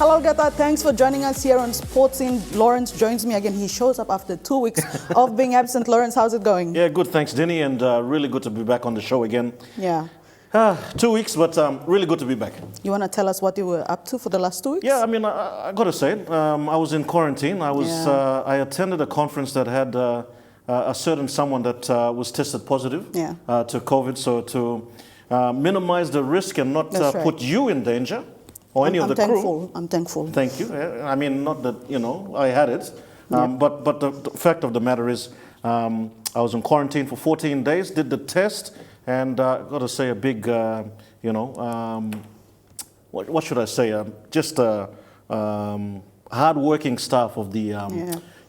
Hello, Gata. Thanks for joining us here on Sports In. Lawrence joins me again. He shows up after 2 weeks of being absent. Lawrence, how's it going? Yeah, good. Thanks, Denny, and really good to be back on the show again. Yeah. 2 weeks, but really good to be back. You want to tell us what you were up to for the last 2 weeks? Yeah, I mean, I got to say it. I was in quarantine. I attended a conference that had a certain someone that was tested positive to COVID. So to minimize the risk and not put you in danger or any of the crew. I'm thankful. Thank you. I mean, not that, I had it. But the fact of the matter is I was in quarantine for 14 days, did the test, and got to say a big, what should I say? Just hard-working staff of the,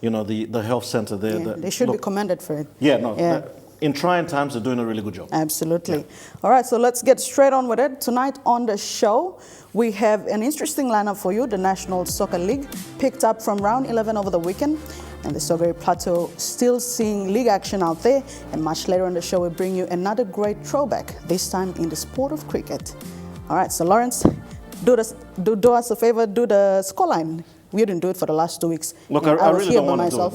the health center there. Yeah, they should be commended for it. Yeah, no. In trying times, they're doing a really good job. Absolutely. Yeah. All right, so let's get straight on with it. Tonight on the show, we have an interesting lineup for you. The National Soccer League picked up from round 11 over the weekend, and the Sogeri Plateau still seeing league action out there. And much later on the show, we bring you another great throwback, this time in the sport of cricket. All right, so Lawrence, do us a favor, do the scoreline. We didn't do it for the last 2 weeks. Look, I really don't want to do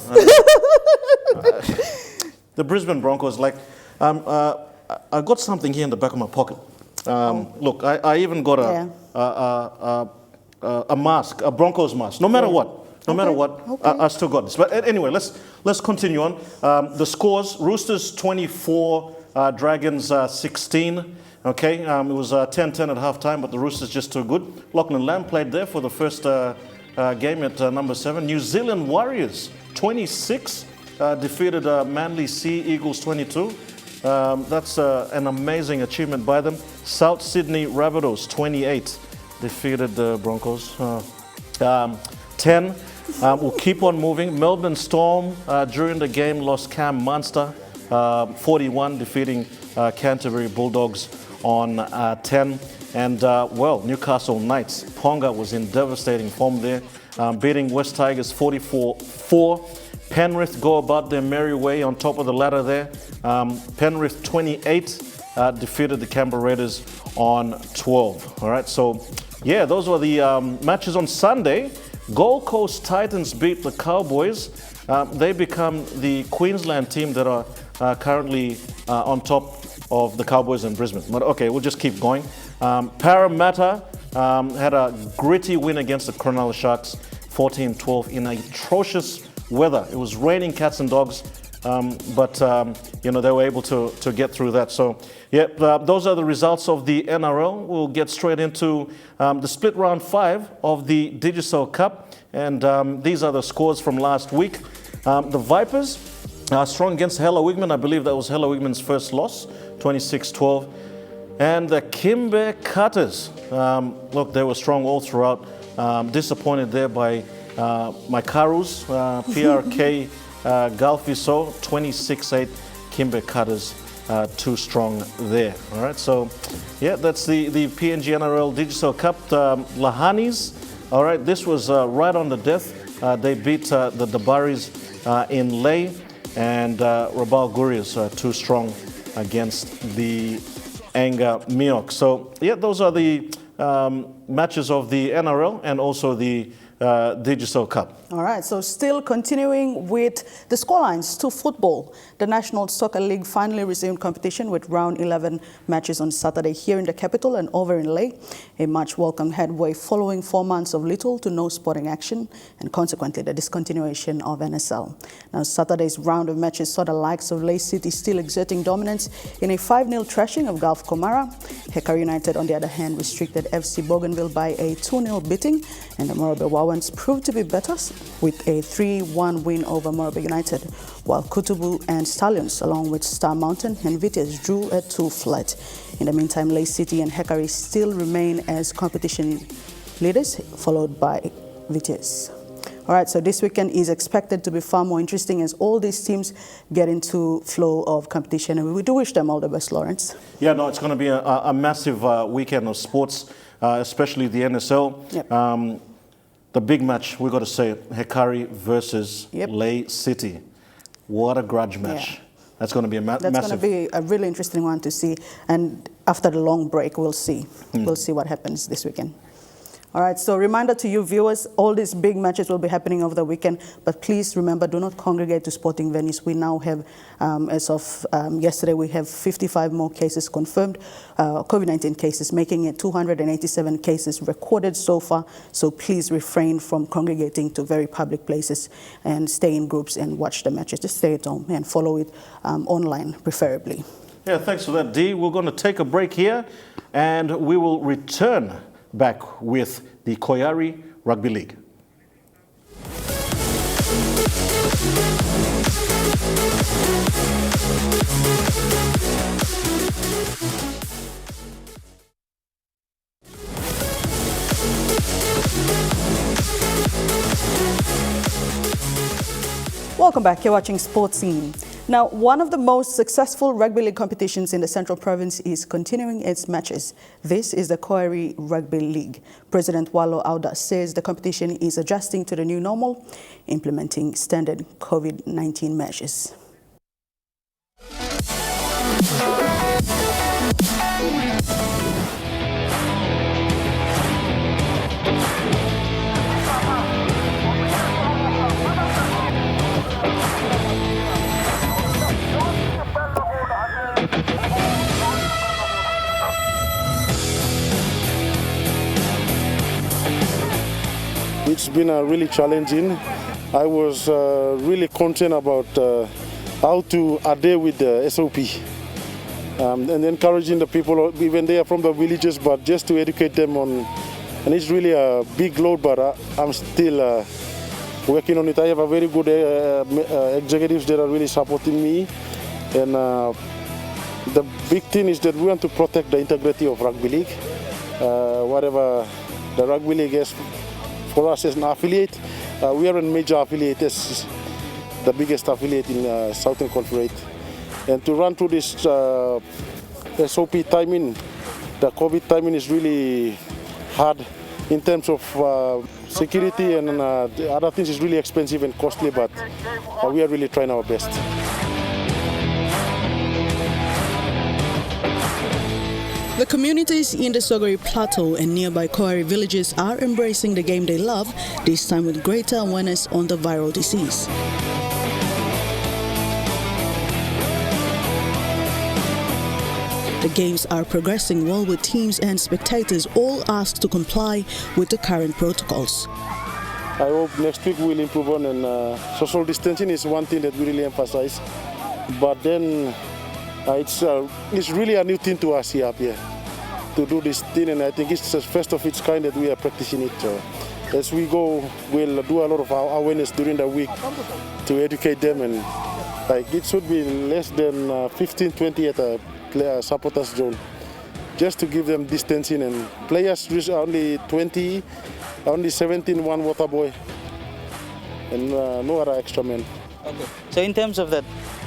it. The Brisbane Broncos, I got something here in the back of my pocket. Look, I even got a mask, a Broncos mask. No matter what, I still got this. But anyway, let's continue on. The scores: Roosters 24, Dragons 16. Okay, it was 10-10 at halftime, but the Roosters just too good. Lachlan Lamb played there for the first game at number 7. New Zealand Warriors 26. Defeated Manly Sea Eagles 22. That's an amazing achievement by them. South Sydney Rabbitohs 28 defeated the Broncos. 10. We'll keep on moving. Melbourne Storm during the game lost Cam Munster 41, defeating Canterbury Bulldogs on 10. And Newcastle Knights. Ponga was in devastating form there, beating West Tigers 44-4. Penrith go about their merry way on top of the ladder there. Penrith 28 defeated the Canberra Raiders on 12. All right, so yeah, those were the matches on Sunday. Gold Coast Titans beat the Cowboys. They become the Queensland team that are currently on top of the Cowboys in Brisbane. But okay, we'll just keep going. Parramatta had a gritty win against the Cronulla Sharks, 14-12 in atrocious weather. It was raining cats and dogs, but they were able to get through that. So, yeah, those are the results of the NRL. We'll get straight into the split round 5 of the Digicel Cup, and these are the scores from last week. The Vipers are strong against Hella Wigman. I believe that was Hella Wigman's first loss, 26-12. And the Kimber Cutters, look, they were strong all throughout. Disappointed there by my Karus, PRK Galfiso, 26-8, Kimber Cutters, too strong there. All right, so yeah, that's the PNG NRL Digicel Cup. Lahanis, all right, this was right on the death. They beat the Dabaris in Lay, and Rabal Gurias too strong against the Anga Miok. So yeah, those are the matches of the NRL and also the Digicel Cup. All right, so still continuing with the scorelines to football. The National Soccer League finally resumed competition with round 11 matches on Saturday here in the capital and over in Ley. A much welcome headway following 4 months of little to no sporting action and consequently the discontinuation of NSL. Now Saturday's round of matches saw the likes of Ley City still exerting dominance in a 5-0 thrashing of Gulf Comara. Hekari United on the other hand restricted FC Bougainville by a 2-0 beating, and the Morobe Wawans proved to be better with a 3-1 win over Morobe United, while Kutubu and Stallions, along with Star Mountain and Vitesse, drew a 2-flat. In the meantime, Ley City and Hekari still remain as competition leaders, followed by Vitesse. All right, so this weekend is expected to be far more interesting as all these teams get into flow of competition, and we do wish them all the best, Lawrence. Yeah, no, it's going to be a massive weekend of sports, especially the NSL. Yep. The big match, we've got to say, Hekari versus Ley City. What a grudge match. Yeah. That's going to be a massive. That's going to be a really interesting one to see. And after the long break, we'll see. We'll see what happens this weekend. All right, so reminder to you viewers, all these big matches will be happening over the weekend, but please remember, do not congregate to sporting venues. We now have, as of yesterday, we have 55 more cases confirmed, COVID-19 cases, making it 287 cases recorded so far. So please refrain from congregating to very public places and stay in groups and watch the matches. Just stay at home and follow it online, preferably. Yeah, thanks for that, Dee. We're going to take a break here, and we will return back with the Koari Rugby League. Welcome back. You're watching Sports Scene. Now, one of the most successful rugby league competitions in the Central Province is continuing its matches. This is the Koari Rugby League. President Walo Auda says the competition is adjusting to the new normal, implementing standard COVID-19 measures. It's been really challenging. I was really concerned about how to adhere with the SOP and encouraging the people, even they are from the villages, but just to educate them on. And it's really a big load, but I'm still working on it. I have a very good executives that are really supporting me. And the big thing is that we want to protect the integrity of Rugby League. Whatever the Rugby League is, for us as an affiliate, we are a major affiliate, as the biggest affiliate in Southern Confederate. And to run through this SOP timing, the COVID timing is really hard in terms of security, and the other things is really expensive and costly, but we are really trying our best. The communities in the Sogori Plateau and nearby Koari villages are embracing the game they love, this time with greater awareness on the viral disease. The games are progressing well, with teams and spectators all asked to comply with the current protocols. I hope next week we'll improve on, and social distancing is one thing that we really emphasize. But then it's really a new thing to us here to do this thing, and I think it's the first of its kind that we are practicing it. As we go, we'll do a lot of awareness during the week to educate them, and it should be less than 15-20 at a supporters zone, just to give them distancing. And players only 20, only 17, one water boy, and no other extra men. Okay. So in terms of that,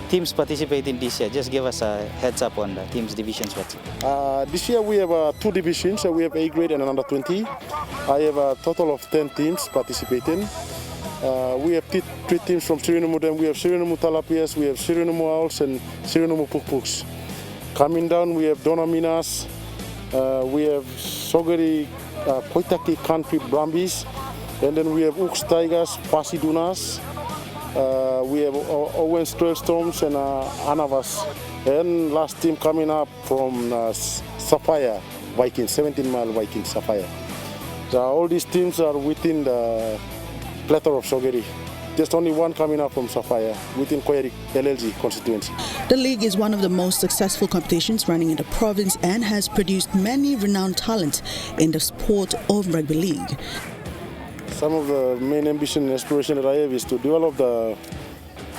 teams participating this year, just give us a heads up on the teams divisions. This year we have 2 divisions. We have A grade and under 20. I have a total of 10 teams participating. We have 3 teams from Sirinamu. Then we have Sirinamu Talapias, we have Sirinamu Owls, and Sirinamu Pukpuks. Coming down, we have Donaminas, we have Sogari Koitaki Country Brumbies, and then we have Ux Tigers, Pasidunas. We have Owens Trailstorms and Anavas. And last team coming up from Sapphire Vikings, 17-mile Vikings Sapphire. So all these teams are within the plateau of Sogeri. Just only one coming up from Sapphire within Koari LLG constituency. The league is one of the most successful competitions running in the province and has produced many renowned talent in the sport of rugby league. Some of the main ambition and aspiration that I have is to develop the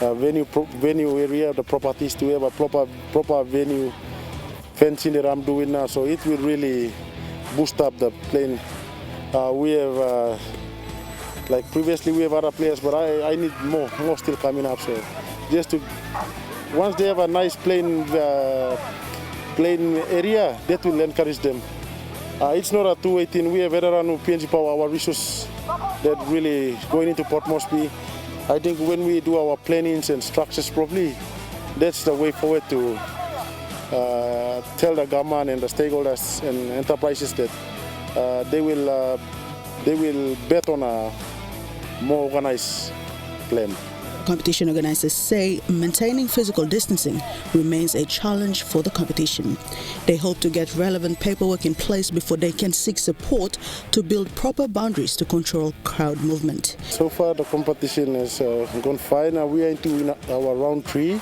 venue area, the properties, to have a proper venue fencing that I'm doing now. So it will really boost up the playing. We have, like previously we have other players, but I need more still coming up. So just to, once they have a nice playing area, that will encourage them. It's not a 218. We have Veteranu PNG Power, our resource that really going into Port Moresby. I think when we do our plannings and structures properly, that's the way forward to tell the government and the stakeholders and enterprises that they will they will bet on a more organized plan. Competition organizers say maintaining physical distancing remains a challenge for the competition. They hope to get relevant paperwork in place before they can seek support to build proper boundaries to control crowd movement. So far the competition has gone fine. We are into our round 3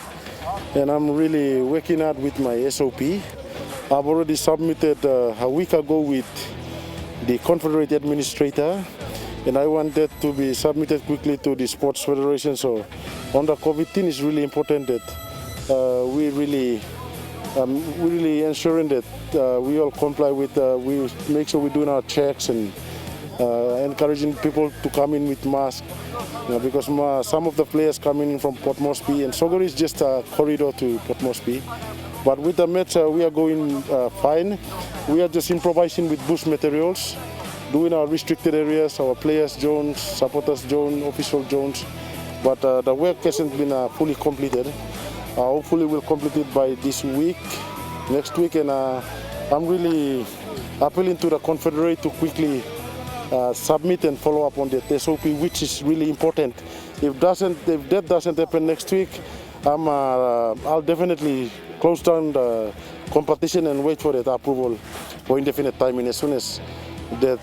and I'm really working hard with my SOP. I've already submitted a week ago with the Confederate Administrator, and I want that to be submitted quickly to the Sports Federation. So on the COVID-19, it's really important that we really ensuring that we all comply with, we make sure we're doing our checks and encouraging people to come in with masks, because some of the players coming in from Port Moresby, and Sogori is just a corridor to Port Moresby. But with the match, we are going fine. We are just improvising with bush materials, doing our restricted areas, our players' zones, supporters' zone, official zones. But the work hasn't been fully completed. Hopefully we'll complete it by this week, next week, and I'm really appealing to the Confederate to quickly submit and follow up on the SOP, which is really important. If that doesn't happen next week, I'll definitely close down the competition and wait for that approval for indefinite time. And as soon as that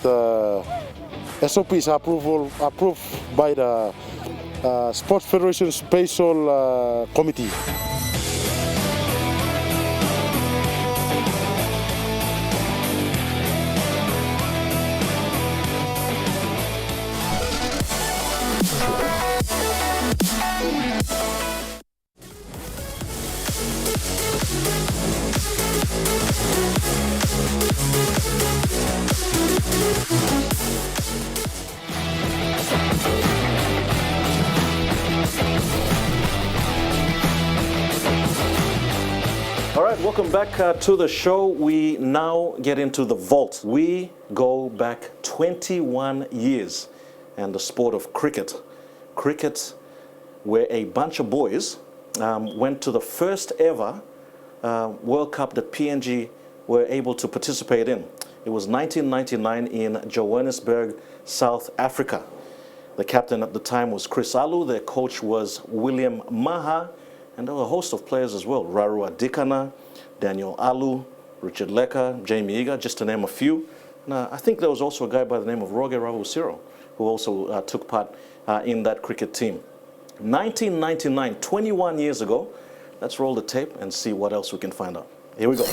SOP is approved by the Sports Federation Special Committee. All right, welcome back to the show. We now get into the vault. We go back 21 years and the sport of cricket. Cricket, where a bunch of boys went to the first ever World Cup that PNG were able to participate in. It was 1999 in Johannesburg, South Africa. The captain at the time was Chris Alu. Their coach was William Maha. And there were a host of players as well. Raru Adikana, Daniel Alu, Richard Leka, Jamie Iga, just to name a few. And I think there was also a guy by the name of Roger Ravusiro who also took part in that cricket team. 1999, 21 years ago. Let's roll the tape and see what else we can find out. Here we go.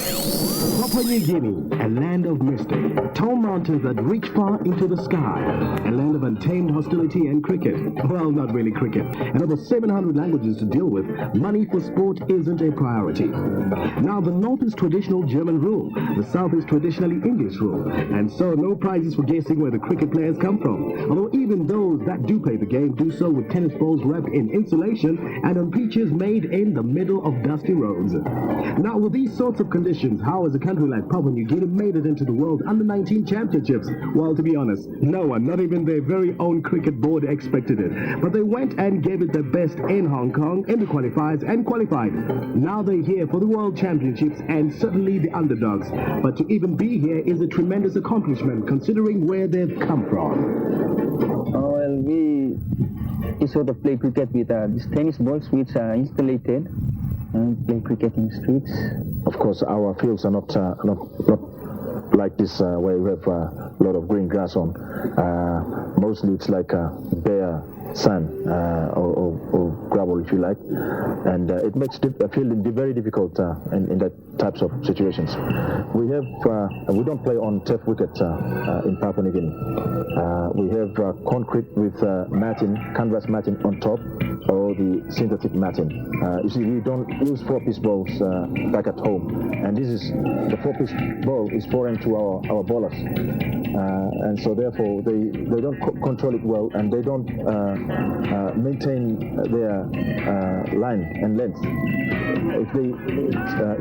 Papua New Guinea, a land of mystery, tall mountains that reach far into the sky, a land of untamed hostility and cricket. Well, not really cricket. And over 700 languages to deal with, money for sport isn't a priority. Now, the North is traditional German rule, the South is traditionally English rule, and so no prizes for guessing where the cricket players come from. Although even those that do play the game do so with tennis balls wrapped in insulation and on pitches made in the middle of dusty roads. Now, with these sorts of conditions, how has a country like Papua New Guinea made it into the World Under-19 Championships? Well, to be honest, no one, not even their very own cricket board, expected it. But they went and gave it their best in Hong Kong, in the qualifiers, and qualified. Now they're here for the World Championships and certainly the underdogs. But to even be here is a tremendous accomplishment considering where they've come from. Well, we sort of play cricket with these tennis balls which are installated and play cricket in the streets. Of course, our fields are not like this where we have a lot of green grass on. Mostly it's like bare sand or gravel, if you like, and it makes fielding very difficult in that types of situations. We don't play on turf wicket in Papua New Guinea. We have concrete with canvas matting on top, or the synthetic matting. You see, we don't use 4-piece balls back at home, and this is the 4-piece ball is foreign to our bowlers, and so therefore they don't control it well, and they don't maintain their line and length. If they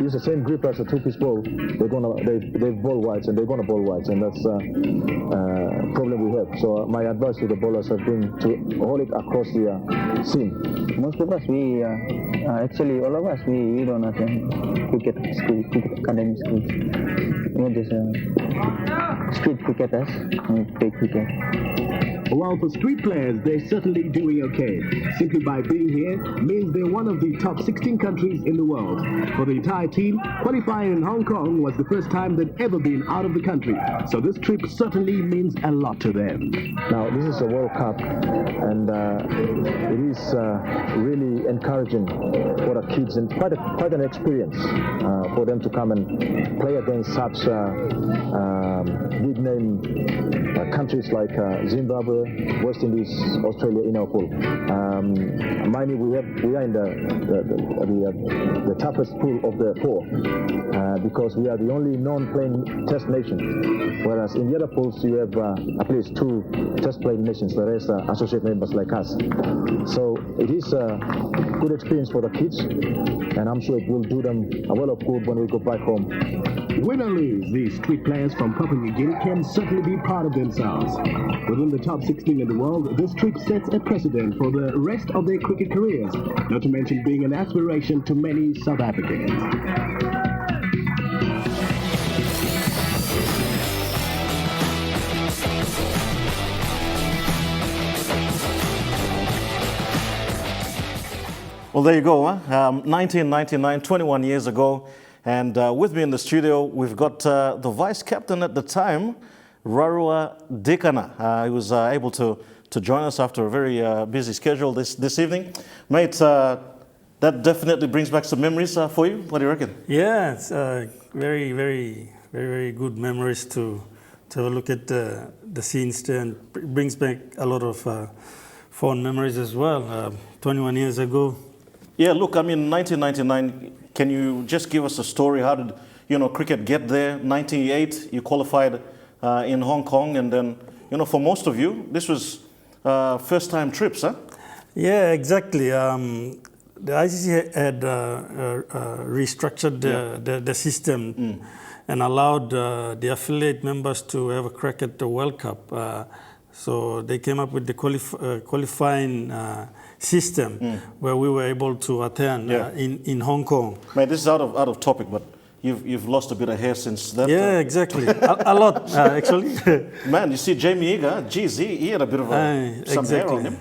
use the same grip as a two-piece ball, they ball wides and they're gonna ball wides, and that's a problem we have. So my advice to the bowlers has been to hold it across the seam. Most of us, actually all of us, we don't attend cricket school, cricket academy schools. We're just street cricketers, we play cricket. While for street players, they're certainly doing okay. Simply by being here means they're one of the top 16 countries in the world. For the entire team, qualifying in Hong Kong was the first time they'd ever been out of the country. So this trip certainly means a lot to them. Now, this is a World Cup, and it is really encouraging for the kids, and quite an experience for them to come and play against such big-name countries like Zimbabwe, West Indies, Australia in our pool. Mind you, we are in the toughest pool of the four because we are the only non-playing test nation. Whereas in the other pools, you have at least 2 test-playing nations. The rest are associate members like us. So it is a good experience for the kids, and I'm sure it will do them a well of good when we go back home. Win or lose, these street players from Papua New Guinea can certainly be proud of themselves. Within the top 16 in the world, this trip sets a precedent for the rest of their cricket careers, not to mention being an aspiration to many South Africans. Well, there you go. 1999, 21 years ago. And with me in the studio, we've got the vice captain at the time, Rarua Dikana. He was able to join us after a very busy schedule this evening. Mate, that definitely brings back some memories for you. What do you reckon? Yeah, it's very good memories to have a look at the scenes there, and brings back a lot of fond memories as well. 21 years ago. Yeah, look, I mean, 1999, can you just give us a story? How did, cricket get there? 98, you qualified in Hong Kong, and then, for most of you, this was first-time trips, huh? Yeah, exactly. The ICC had restructured the system and allowed the affiliate members to have a crack at the World Cup. So they came up with the qualifying system where we were able to attend in Hong Kong. Man, this is out of topic, but you've lost a bit of hair since that. Yeah, exactly. a lot, actually. Man, you see Jamie Eager, geez, he had a bit of some hair on him.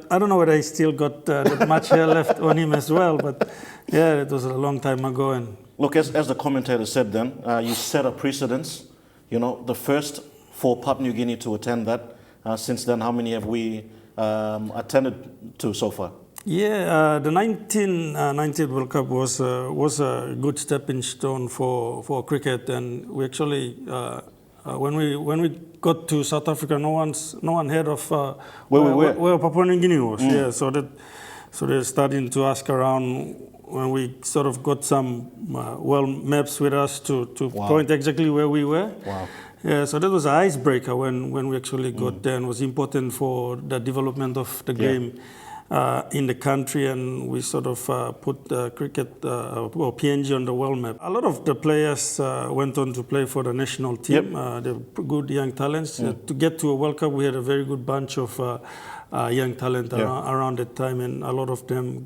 I don't know whether he still got that much hair left on him as well, but yeah, it was a long time ago. And look, as the commentator said then, you set a precedence, the first for Papua New Guinea to attend that. Since then, how many have we attended to so far? Yeah, the 1990 World Cup was a good stepping stone for cricket, and we actually when we got to South Africa, no one heard of where Papua New Guinea was. Yeah, so they're starting to ask around when we sort of got some world maps with us to point exactly where we were. Wow. Yeah, so that was an icebreaker when we actually got there, and was important for the development of the game in the country, and we sort of put cricket or PNG on the world map. A lot of the players went on to play for the national team. They're good young talents. To get to a World Cup, we had a very good bunch of young talent around that time, and a lot of them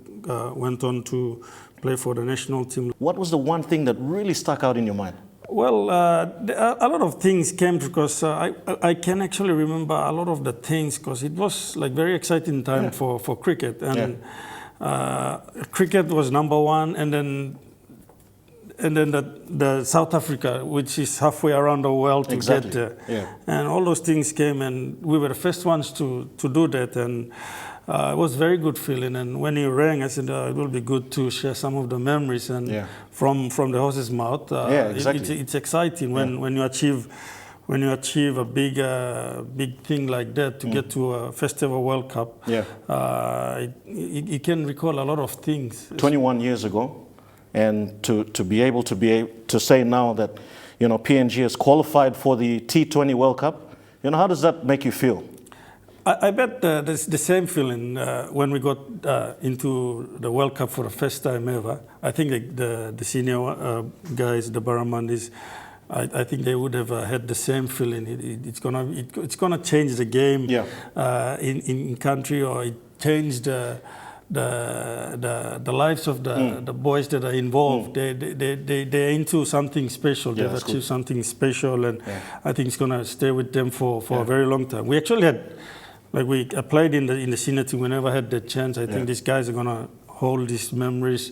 went on to play for the national team. What was the one thing that really stuck out in your mind? Well, a lot of things came because I can actually remember a lot of the things because it was like very exciting time for cricket, and cricket was number one, and then the South Africa, which is halfway around the world to get there, and all those things came, and we were the first ones to do that, and it was a very good feeling. And when he rang, I said it will be good to share some of the memories, and from the horse's mouth. It's exciting when you achieve a big thing like that, to get to a Festival World Cup. You can recall a lot of things. 21 years ago, and to be able to say now that PNG has qualified for the T20 World Cup, how does that make you feel? I bet the same feeling when we got into the World Cup for the first time ever. I think the senior guys, the Baramandis, I think they would have had the same feeling. It's gonna change the game in country, or it changed the lives of the boys that are involved. They're into something special. They've achieved something special, and I think it's gonna stay with them for a very long time. We actually had, we played in the senior team. We never had the chance. I think these guys are gonna hold these memories.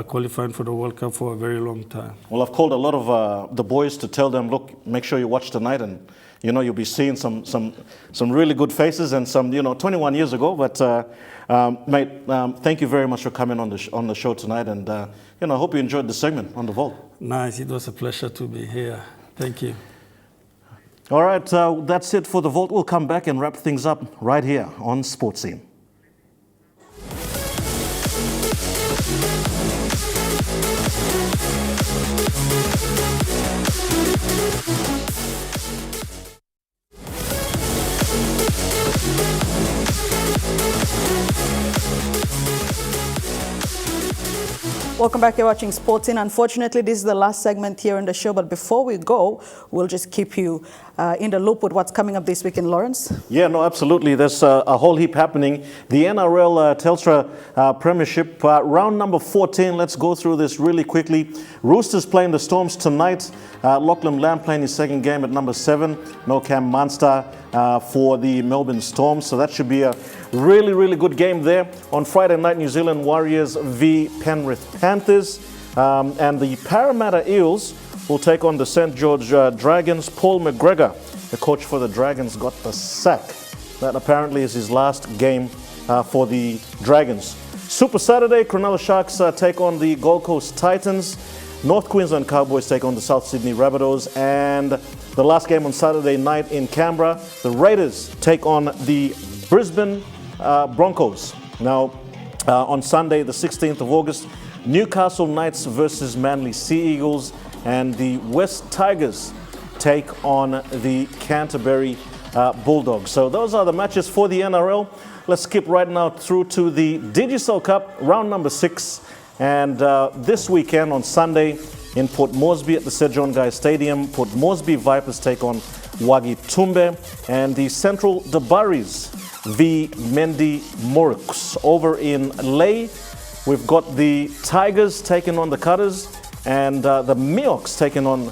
Qualifying for the World Cup for a very long time. Well, I've called a lot of the boys to tell them, look, make sure you watch tonight, and you'll be seeing some really good faces and some 21 years ago. But mate, thank you very much for coming on the show tonight, and I hope you enjoyed the segment on the vault. Nice, it was a pleasure to be here. Thank you. All right, that's it for the vault. We'll come back and wrap things up right here on Sports Scene. Welcome back. You're watching Sports In. Unfortunately, this is the last segment here in the show. But before we go, we'll just keep you in the loop with what's coming up this weekend, Lawrence. Yeah, no, absolutely. There's a whole heap happening. The NRL Telstra Premiership, round number 14. Let's go through this really quickly. Roosters playing the Storms tonight. Lachlan Lamb playing his second game at number 7. No Cam Munster for the Melbourne Storms. So that should be a really, really good game there. On Friday night, New Zealand Warriors v Penrith Panthers. And the Parramatta Eels will take on the St. George Dragons. Paul McGregor, the coach for the Dragons, got the sack. That apparently is his last game for the Dragons. Super Saturday, Cronulla Sharks take on the Gold Coast Titans. North Queensland Cowboys take on the South Sydney Rabbitohs. And the last game on Saturday night in Canberra, the Raiders take on the Brisbane Broncos. Now, on Sunday, the 16th of August, Newcastle Knights versus Manly Sea Eagles, and the West Tigers take on the Canterbury Bulldogs. So those are the matches for the NRL. Let's skip right now through to the Digicel Cup, round number 6. And this weekend on Sunday in Port Moresby at the Sir John Guy Stadium, Port Moresby Vipers take on Wagi Tumbe, and the Central Dabaris v Mendi Moruks. Over in Lae, we've got the Tigers taking on the Cutters, and the Miocs taking on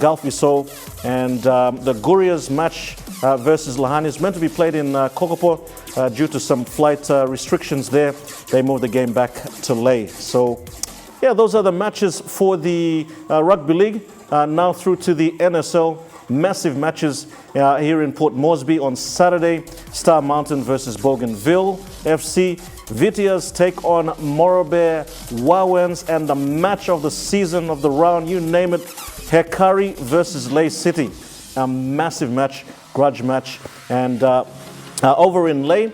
Galfiso, and the Gurias match versus Lahani is meant to be played in Kokopo due to some flight restrictions there. They moved the game back to Lae. So, yeah, those are the matches for the Rugby League. Now through to the NSL. Massive matches here in Port Moresby on Saturday. Star Mountain versus Bougainville FC. Vitias take on Morobeh Wawens, and the match of the season, of the round, you name it, Hekari versus Lae City. A massive match, grudge match. And over in Lae,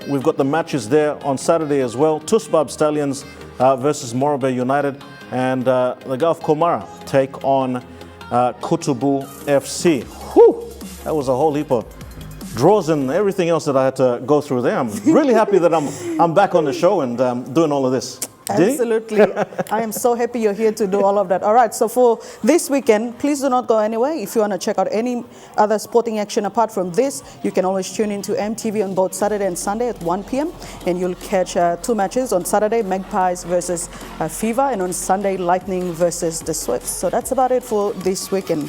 we've got the matches there on Saturday as well. Tusbab Stallions versus Morobeh United, and the Gulf Komara take on Kutubu FC. Whew, that was a whole heap of draws and everything else that I had to go through there. I'm really happy that I'm back on the show and doing all of this. Absolutely. I am so happy you're here to do all of that. All right, so for this weekend, please do not go anywhere. If you want to check out any other sporting action apart from this, you can always tune into EMTV on both Saturday and Sunday at 1 p.m. And you'll catch 2 matches. On Saturday, Magpies versus Fever, and on Sunday, Lightning versus the Swifts. So that's about it for this weekend.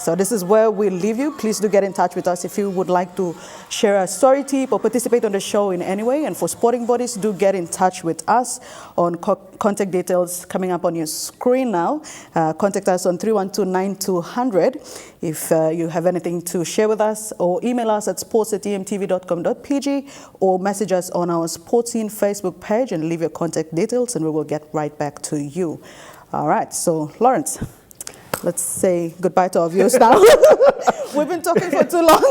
So this is where we'll leave you. Please do get in touch with us if you would like to share a story tip or participate on the show in any way. And for sporting bodies, do get in touch with us on contact details coming up on your screen now. Contact us on 312-9200 if you have anything to share with us, or email us at sports@emtv.com.pg, or message us on our Sports Scene Facebook page and leave your contact details, and we will get right back to you. All right, so Lawrence, let's say goodbye to our viewers now. We've been talking for too long.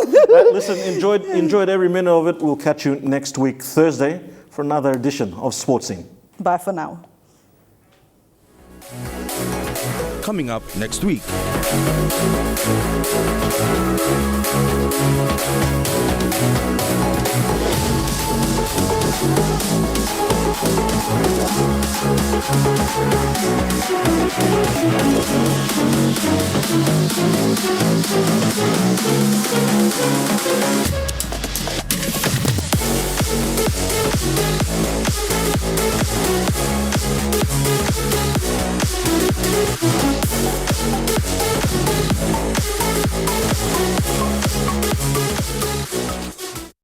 Listen, enjoyed every minute of it. We'll catch you next week, Thursday, for another edition of Sports Scene. Bye for now. Coming up next week.